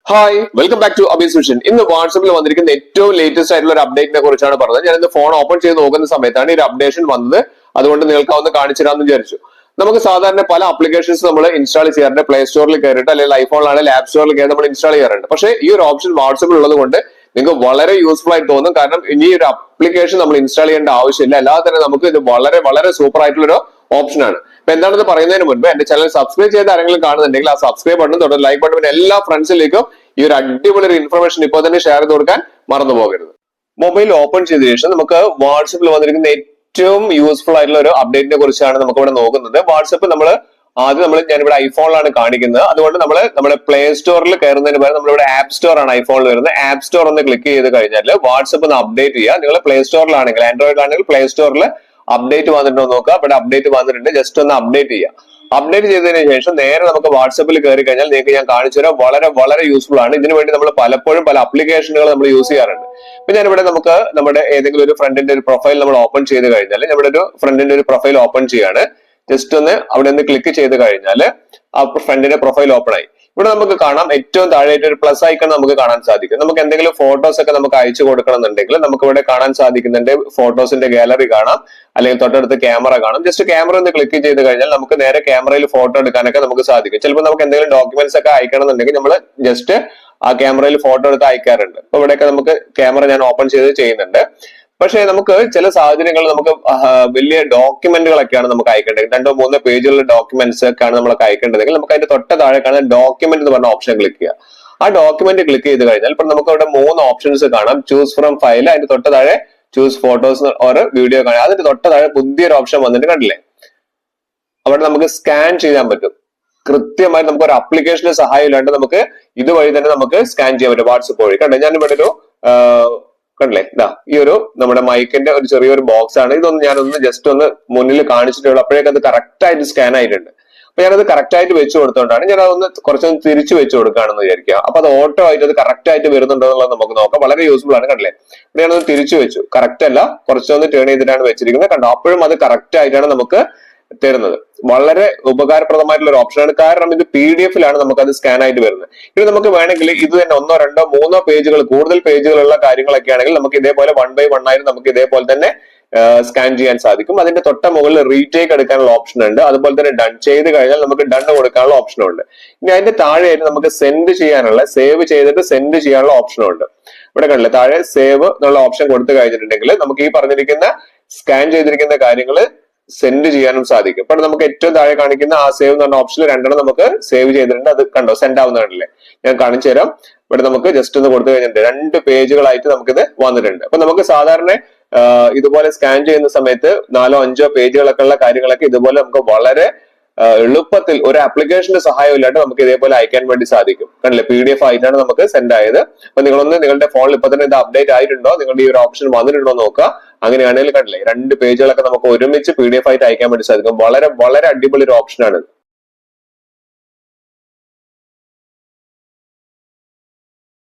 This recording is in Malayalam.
Hi welcome back to Abees vision. ഇന്ന് വാട്സപ്പിൽ വന്നിരിക്കുന്ന ഏറ്റവും ലേറ്റസ്റ്റ് ആയിട്ടുള്ള ഒരു അപ്ഡേറ്റിനെ കുറിച്ചാണ് പറഞ്ഞത്. ഞാൻ ഇന്ന് ഫോൺ ഓപ്പൺ ചെയ്ത് നോക്കുന്ന സമയത്താണ് ഈ ഒരു അപ്ഡേഷൻ വന്നത്. അതുകൊണ്ട് നിങ്ങൾക്ക് ഒന്ന് കാണിച്ചു തരാമെന്ന് വിചാരിച്ചു. നമുക്ക് സാധാരണ പല ആപ്ലിക്കേഷൻസ് നമ്മൾ ഇൻസ്റ്റാൾ ചെയ്യാറുണ്ട്. പ്ലേ സ്റ്റോറിൽ കയറിയിട്ട് അല്ലെങ്കിൽ ഐഫോണിലാണെങ്കിൽ ആപ്പ് സ്റ്റോറിൽ കയറി നമ്മൾ ഇൻസ്റ്റാൾ ചെയ്യാറുണ്ട്. പക്ഷേ ഈ ഒരു ഓപ്ഷൻ വാട്സപ്പിൽ ഉള്ളത് കൊണ്ട് നിങ്ങൾക്ക് വളരെ യൂസ്ഫുൾ ആയിട്ട് തോന്നും. കാരണം ഇനി ഒരു ആപ്ലിക്കേഷൻ നമ്മൾ ഇൻസ്റ്റാൾ ചെയ്യേണ്ട ആവശ്യമില്ല. അല്ലാതെ തന്നെ നമുക്ക് ഇത് വളരെ വളരെ സൂപ്പർ ആയിട്ടുള്ള ഒരു ഓപ്ഷനാണ്. അപ്പൊ എന്താണെന്ന് പറയുന്നതിന് മുൻപ് എന്റെ ചാനൽ സബ്സ്ക്രൈബ് ചെയ്ത് ആരെങ്കിലും കാണുന്നുണ്ടെങ്കിൽ ആ സബ്സ്ക്രൈബ് ബട്ടൺ തൊട്ട് ലൈക്ക് ബട്ടൺ പിന്നെ എല്ലാ ഫ്രണ്ട്സിലേക്കും ഈ ഒരു അടിപൊളി ഒരു ഇൻഫർമേഷൻ ഇപ്പോൾ തന്നെ ഷെയർ ചെയ്ത് കൊടുക്കാൻ മറന്നു പോകരുത്. മൊബൈൽ ഓപ്പൺ ചെയ്ത ശേഷം നമുക്ക് വാട്സപ്പിൽ വന്നിരിക്കുന്ന ഏറ്റവും യൂസ്ഫുൾ ആയിട്ടുള്ള ഒരു അപ്ഡേറ്റിനെ കുറിച്ചാണ് നമുക്ക് ഇവിടെ നോക്കുന്നത്. വാട്സപ്പ് ഞാനിവിടെ ഐഫോണിലാണ് കാണിക്കുന്നത്. അതുകൊണ്ട് നമ്മുടെ പ്ലേ സ്റ്റോറിൽ കയറുന്നതിന് പകരം നമ്മളിവിടെ ആപ്പ് സ്റ്റോർ ആണ് ഐഫോണിൽ വരുന്നത്. ആപ്പ് സ്റ്റോർ ഒന്ന് ക്ലിക്ക് ചെയ്ത് കഴിഞ്ഞാൽ വാട്സപ്പ് ഒന്ന് അപ്ഡേറ്റ് ചെയ്യുക. നിങ്ങൾ പ്ലേ സ്റ്റോറിലാണെങ്കിൽ ആൻഡ്രോയിഡിലാണെങ്കിൽ പ്ലേ സ്റ്റോറിൽ അപ്ഡേറ്റ് വന്നിട്ടുണ്ടോ നോക്കുക. ഇവിടെ അപ്ഡേറ്റ് വന്നിട്ടുണ്ട്, ജസ്റ്റ് ഒന്ന് അപ്ഡേറ്റ് ചെയ്യുക. അപ്ഡേറ്റ് ചെയ്തതിനു ശേഷം നേരെ നമുക്ക് വാട്സപ്പിൽ കയറി കഴിഞ്ഞാൽ നിങ്ങൾക്ക് ഞാൻ കാണിച്ചു തരാം. വളരെ വളരെ യൂസ്ഫുൾ ആണ്. ഇതിനു വേണ്ടി നമ്മൾ പലപ്പോഴും പല അപ്ലിക്കേഷനുകൾ നമ്മൾ യൂസ് ചെയ്യാറുണ്ട്. ഇപ്പൊ ഞാനിവിടെ നമുക്ക് നമ്മുടെ ഏതെങ്കിലും ഒരു ഫ്രണ്ടിന്റെ ഒരു പ്രൊഫൈൽ നമ്മൾ ഓപ്പൺ ചെയ്ത് കഴിഞ്ഞാൽ നമ്മുടെ ഒരു ഫ്രണ്ടിന്റെ ഒരു പ്രൊഫൈൽ ഓപ്പൺ ചെയ്യാണ്. ജസ്റ്റ് ഒന്ന് അവിടെ നിന്ന് ക്ലിക്ക് ചെയ്ത് കഴിഞ്ഞാൽ ആ ഫ്രണ്ടിന്റെ പ്രൊഫൈൽ ഓപ്പൺ ആയി. ഇവിടെ നമുക്ക് കാണാം ഏറ്റവും താഴെയായിട്ട് ഒരു പ്ലസ് ഐക്കൺ നമുക്ക് കാണാൻ സാധിക്കും. നമുക്ക് എന്തെങ്കിലും ഫോട്ടോസ് ഒക്കെ നമുക്ക് അയച്ചു കൊടുക്കണം എന്നുണ്ടെങ്കിൽ നമുക്ക് ഇവിടെ കാണാൻ സാധിക്കുന്നുണ്ട്. ഫോട്ടോസിന്റെ ഗാലറി കാണാം, അല്ലെങ്കിൽ തൊട്ടടുത്ത് ക്യാമറ കാണാം. ജസ്റ്റ് ക്യാമറ ഒന്ന് ക്ലിക്ക് ചെയ്ത് കഴിഞ്ഞാൽ നമുക്ക് നേരെ ക്യാമറയിൽ ഫോട്ടോ എടുക്കാനൊക്കെ നമുക്ക് സാധിക്കും. ചിലപ്പോൾ നമുക്ക് എന്തെങ്കിലും ഡോക്യുമെന്റ്സ് ഒക്കെ അയക്കണം എന്നുണ്ടെങ്കിൽ നമ്മൾ ജസ്റ്റ് ആ ക്യാമറയിൽ ഫോട്ടോ എടുത്ത് അയക്കാറുണ്ട്. അപ്പൊ ഇവിടെയൊക്കെ നമുക്ക് ക്യാമറ ഞാൻ ഓപ്പൺ ചെയ്ത് ചെയ്യുന്നുണ്ട്. പക്ഷേ നമുക്ക് ചില സാഹചര്യങ്ങളിൽ നമുക്ക് വലിയ ഡോക്യുമെന്റുകളൊക്കെയാണ് നമുക്ക് അയക്കേണ്ടത്. 2-3 പേജുള്ള ഡോക്യുമെന്റ്സ് ഒക്കെയാണ് നമുക്ക് അയക്കേണ്ടതെങ്കിൽ നമുക്ക് അതിന്റെ തൊട്ട താഴെ കാണുന്ന ഡോക്യുമെന്റ് എന്ന് പറഞ്ഞ ഓപ്ഷൻ ക്ലിക്ക് ചെയ്യുക. ആ ഡോക്യുമെന്റ് ക്ലിക്ക് ചെയ്ത് കഴിഞ്ഞാൽ ഇപ്പൊ നമുക്ക് അവിടെ 3 ഓപ്ഷൻസ് കാണാം. ചൂസ് ഫ്രം ഫയൽ, അതിന്റെ തൊട്ട താഴെ ചൂസ് ഫോട്ടോസ് ഓർ വീഡിയോ കാണാം. അതിന്റെ തൊട്ട താഴെ പുതിയൊരു ഓപ്ഷൻ വന്നിട്ട് കണ്ടില്ലേ, അവിടെ നമുക്ക് സ്കാൻ ചെയ്യാൻ പറ്റും. കൃത്യമായി നമുക്ക് ഒരു അപ്ലിക്കേഷന്റെ സഹായം ഇല്ലാണ്ട് നമുക്ക് ഇതുവഴി തന്നെ നമുക്ക് സ്കാൻ ചെയ്യാൻ പറ്റും വാട്സപ്പ് വഴി. കണ്ടേ, ഞാൻ ഇവിടെ ഒരു കണ്ടില്ലേ, ഇതാ ഈ ഒരു നമ്മുടെ മൈക്കിന്റെ ഒരു ചെറിയൊരു ബോക്സ് ആണ്. ഇതൊന്ന് ഞാനൊന്ന് ജസ്റ്റ് ഒന്ന് മുന്നിൽ കാണിച്ചിട്ടുള്ളൂ. അപ്പോഴേക്കും അത് കറക്റ്റ് ആയിട്ട് സ്കാൻ ആയിട്ടുണ്ട്. അപ്പൊ ഞാനത് കറക്റ്റ് ആയിട്ട് വെച്ച് കൊടുത്തോണ്ടാണ് ഞാൻ അതൊന്ന് കുറച്ചൊന്ന് തിരിച്ചു വെച്ച് കൊടുക്കുകയാണെന്ന് വിചാരിക്കുക. അപ്പൊ അത് ഓട്ടോ ആയിട്ട് അത് കറക്റ്റ് ആയിട്ട് വരുന്നുണ്ടോ എന്നുള്ളത് നമുക്ക് നോക്കാം. വളരെ യൂസ്ഫുൾ ആണ്. കണ്ടില്ലേ, ഇവിടെ ഞാനത് തിരിച്ചു വെച്ചു. കറക്റ്റ് അല്ല, കുറച്ചൊന്ന് ടേൺ ചെയ്തിട്ടാണ് വെച്ചിരിക്കുന്നത്. കണ്ടോ, അപ്പോഴും അത് കറക്റ്റ് ആയിട്ടാണ് നമുക്ക് തരുന്നത്. വളരെ ഉപകാരപ്രദമായിട്ടുള്ള ഒരു ഓപ്ഷനാണ്. കാരണം ഇത് PDF-ലാണ് നമുക്ക് അത് സ്കാൻ ആയിട്ട് വരുന്നത്. ഇനി നമുക്ക് വേണമെങ്കിൽ ഇത് തന്നെ 1, 2, 3 പേജുകൾ കൂടുതൽ പേജുകളുള്ള കാര്യങ്ങളൊക്കെ ആണെങ്കിൽ നമുക്ക് ഇതേപോലെ 1 by 1 ആയിട്ട് നമുക്ക് ഇതേപോലെ തന്നെ സ്കാൻ ചെയ്യാൻ സാധിക്കും. അതിന്റെ തൊട്ട മുകളിൽ റീടേക്ക് എടുക്കാനുള്ള ഓപ്ഷൻ ഉണ്ട്. അതുപോലെ തന്നെ ഡൺ ചെയ്ത് കഴിഞ്ഞാൽ നമുക്ക് ഡൺ കൊടുക്കാനുള്ള ഓപ്ഷനും ഉണ്ട്. ഇനി അതിന്റെ താഴെയായിട്ട് നമുക്ക് സെൻഡ് ചെയ്യാനുള്ള, സേവ് ചെയ്തിട്ട് സെൻഡ് ചെയ്യാനുള്ള ഓപ്ഷനും ഉണ്ട്. ഇവിടെ കണ്ടില്ലേ, താഴെ സേവ് എന്നുള്ള ഓപ്ഷൻ കൊടുത്തു കഴിഞ്ഞിട്ടുണ്ടെങ്കിൽ നമുക്ക് ഈ പറഞ്ഞിരിക്കുന്ന സ്കാൻ ചെയ്തിരിക്കുന്ന കാര്യങ്ങൾ സെൻഡ് ചെയ്യാനും സാധിക്കും. അപ്പോൾ നമുക്ക് ഏറ്റവും താഴെ കാണിക്കുന്ന ആ സേവ് എന്ന് പറഞ്ഞ ഓപ്ഷനിൽ 2 നമുക്ക് സേവ് ചെയ്തിട്ടുണ്ട്. അത് കണ്ടോ, സെൻഡ് ആവുന്നതാണല്ലേ. ഞാൻ കാണിച്ചു തരാം. ഇവിടെ നമുക്ക് ജസ്റ്റ് ഒന്ന് കൊടുത്തു കഴിഞ്ഞിട്ടുണ്ട് 2 പേജുകളായിട്ട് നമുക്കിത് വന്നിട്ടുണ്ട്. അപ്പൊ നമുക്ക് സാധാരണ ഇതുപോലെ സ്കാൻ ചെയ്യുന്ന സമയത്ത് 4-5 പേജുകളൊക്കെ ഉള്ള കാര്യങ്ങളൊക്കെ ഇതുപോലെ നമുക്ക് വളരെ എളുപ്പത്തിൽ ഒരു ആപ്ലിക്കേഷന്റെ സഹായം ഇല്ലാണ്ട് നമുക്ക് ഇതേപോലെ അയക്കാൻ വേണ്ടി സാധിക്കും. കണ്ടില്ലേ, PDF ആയിട്ടാണ് നമുക്ക് സെൻഡ് ആയത്. അപ്പൊ നിങ്ങളൊന്ന് നിങ്ങളുടെ ഫോണിൽ ഇപ്പൊ തന്നെ ഇത് അപ്ഡേറ്റ് ആയിട്ടുണ്ടോ, നിങ്ങളുടെ ഈ ഒരു ഓപ്ഷൻ വന്നിട്ടുണ്ടോ നോക്കുക. അങ്ങനെയാണെങ്കിൽ കണ്ടില്ലേ, 2 പേജുകളൊക്കെ നമുക്ക് ഒരുമിച്ച് PDF ആയിട്ട് അയക്കാൻ വേണ്ടി സാധിക്കും. വളരെ വളരെ അടിപൊളി ഒരു ഓപ്ഷനാണ്.